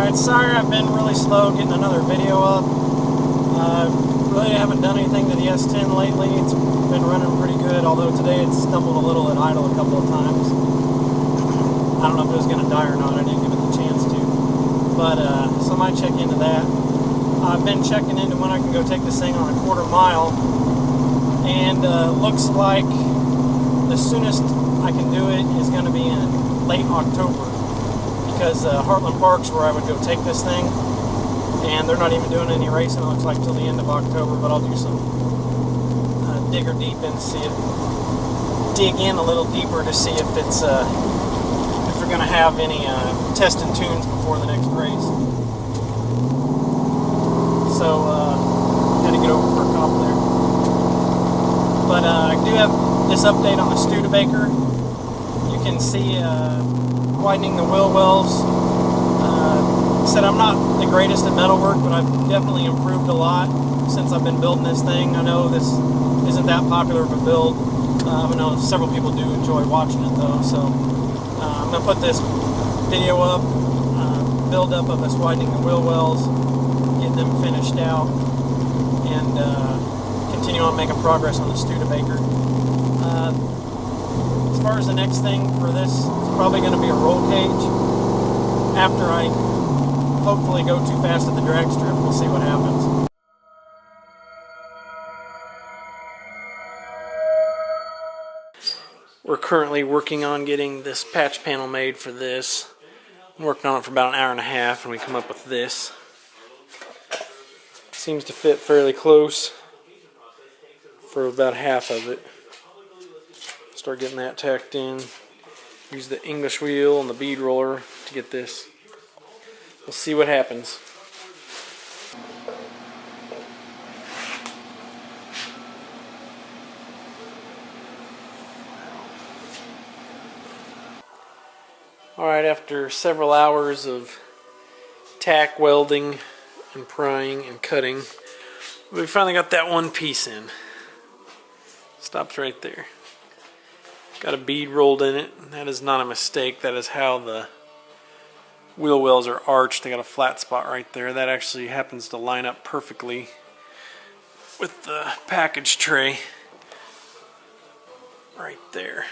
Alright, sorry I've been really slow getting another video up. Really haven't done anything to the S10 lately. It's been running pretty good, although today it stumbled a little at idle a couple of times. I don't know if it was going to die or not. I didn't give it the chance to. But, so I might check into that. I've been checking into when I can go take this thing on a quarter mile. And looks like the soonest I can do it is going to be in late October. Because Heartland Park's where I would go take this thing. And they're not even doing any racing, it looks like, till the end of October. But I'll do some digger deep in to see dig in a little deeper to see if it's if they're going to have any test and tunes before the next race. So had to get over for a cop there. But I do have this update on the Studebaker. You can see widening the wheel wells. Said I'm not the greatest at metalwork, but I've definitely improved a lot since I've been building this thing. I know this isn't that popular of a build. I know several people do enjoy watching it though, so I'm going to put this video up, build up of us widening the wheel wells, get them finished out, and continue on making progress on the Studebaker. As far as the next thing for this, it's probably going to be a roll cage. After I hopefully go too fast at the drag strip, we'll see what happens. We're currently working on getting this patch panel made for this. I'm working on it for about an hour and a half, and we come up with this. Seems to fit fairly close for about half of it. Start getting that tacked in. Use the English wheel and the bead roller to get this. We'll see what happens. Alright, after several hours of tack welding and prying and cutting, we finally got that one piece in. Stops right there. Got a bead rolled in it. That is not a mistake. That is how the wheel wells are arched. They got a flat spot right there. That actually happens to line up perfectly with the package tray right there.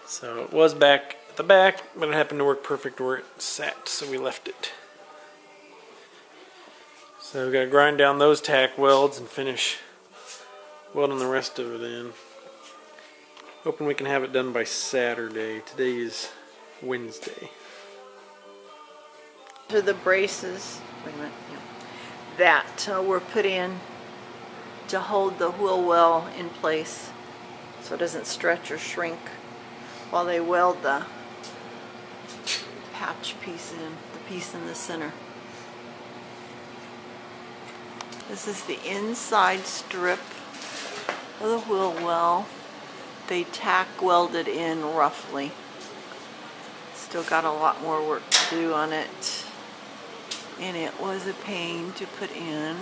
So it was back at the back, but it happened to work perfect where it sat, so we left it. So we got to grind down those tack welds and finish welding the rest of it in. Hoping we can have it done by Saturday. Today is Wednesday. These are the braces, wait a minute, yeah, that were put in to hold the wheel well in place so it doesn't stretch or shrink while they weld the patch piece in, the piece in the center. This is the inside strip of the wheel well. They tack welded in roughly. Still got a lot more work to do on it, and it was a pain to put in.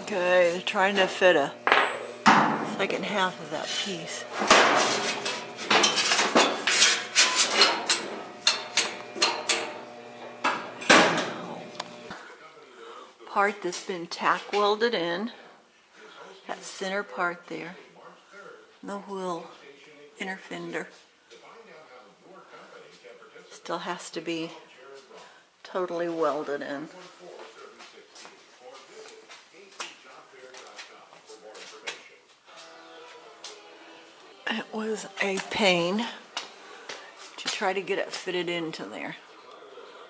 Okay, they're trying to fit a second half of that piece. Part that's been tack welded in, that center part there, the wheel inner fender still has to be totally welded in. It was a pain to try to get it fitted into there,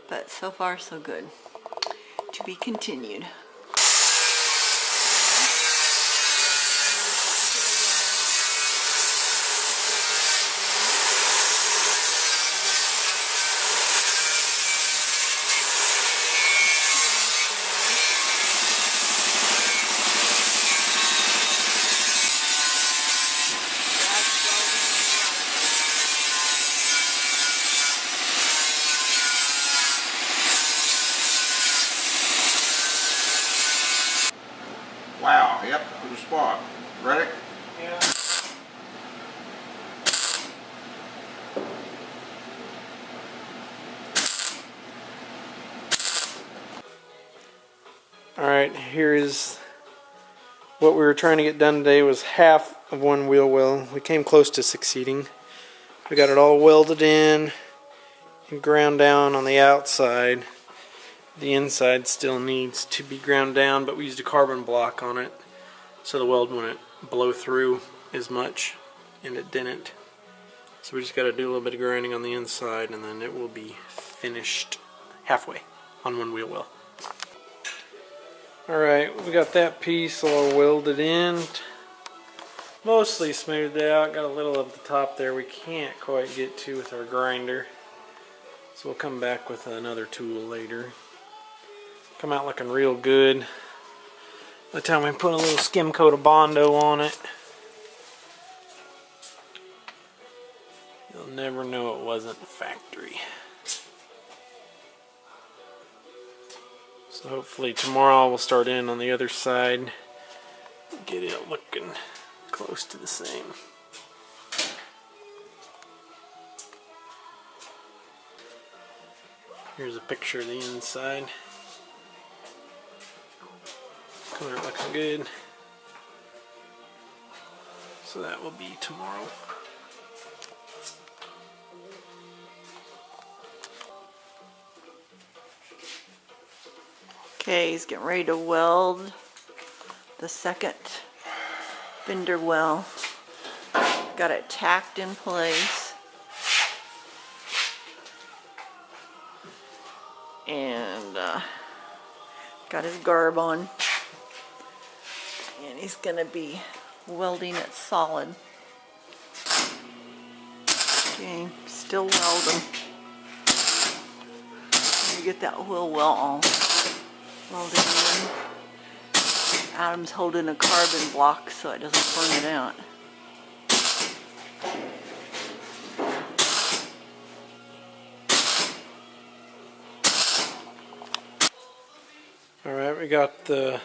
but so far so good. To be continued. here is what we were trying to get done today. Was half of one wheel well. We came close to succeeding. We got it all welded in and ground down on the outside. The inside still needs to be ground down, but we used a carbon block on it so the weld wouldn't blow through as much, and it didn't. So we just got to do a little bit of grinding on the inside, and then it will be finished halfway on one wheel well. Alright, we got that piece all welded in, mostly smoothed out. Got a little of the top there we can't quite get to with our grinder, so we'll come back with another tool later. Come out looking real good by the time we put a little skim coat of Bondo on it. You'll never know it wasn't factory. So hopefully tomorrow we'll start in on the other side, get it looking close to the same. Here's a picture of the inside. Coming out looking good. So that will be tomorrow. Okay, he's getting ready to weld the second fender well. Got it tacked in place. And got his garb on. And he's going to be welding it solid. Okay, still welding. Get that wheel well all welded in. Adam's holding a carbon block so it doesn't burn it out. Alright, we got the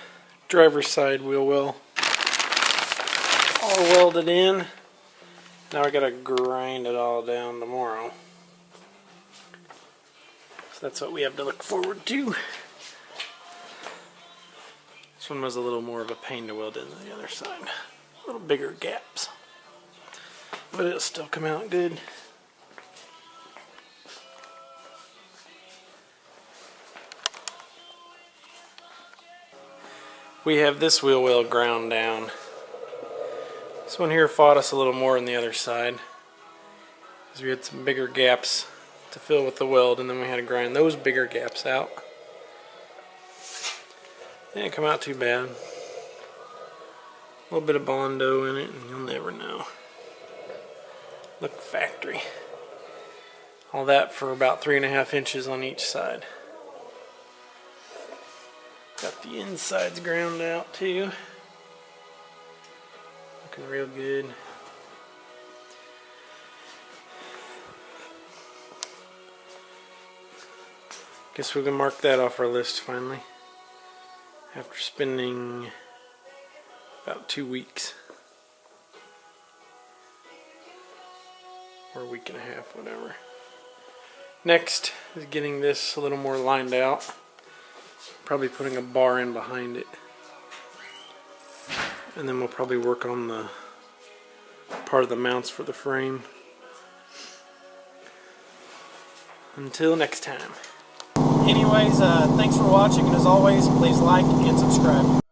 driver's side wheel well all welded in. Now we gotta grind it all down tomorrow. So that's what we have to look forward to. This one was a little more of a pain to weld in than the other side. A little bigger gaps. But it'll still come out good. We have this wheel well ground down. This one here fought us a little more than the other side, because we had some bigger gaps to fill with the weld, and then we had to grind those bigger gaps out. They didn't come out too bad. A little bit of Bondo in it, and you'll never know. Look factory. All that for about 3.5 inches on each side. Got the insides ground out too. Looking real good. Guess we can mark that off our list finally. After spending about 2 weeks. Or a week and a half, whatever. Next is getting this a little more lined out. Probably putting a bar in behind it. And then we'll probably work on the part of the mounts for the frame. Until next time. Anyways, thanks for watching, and as always, please like and subscribe.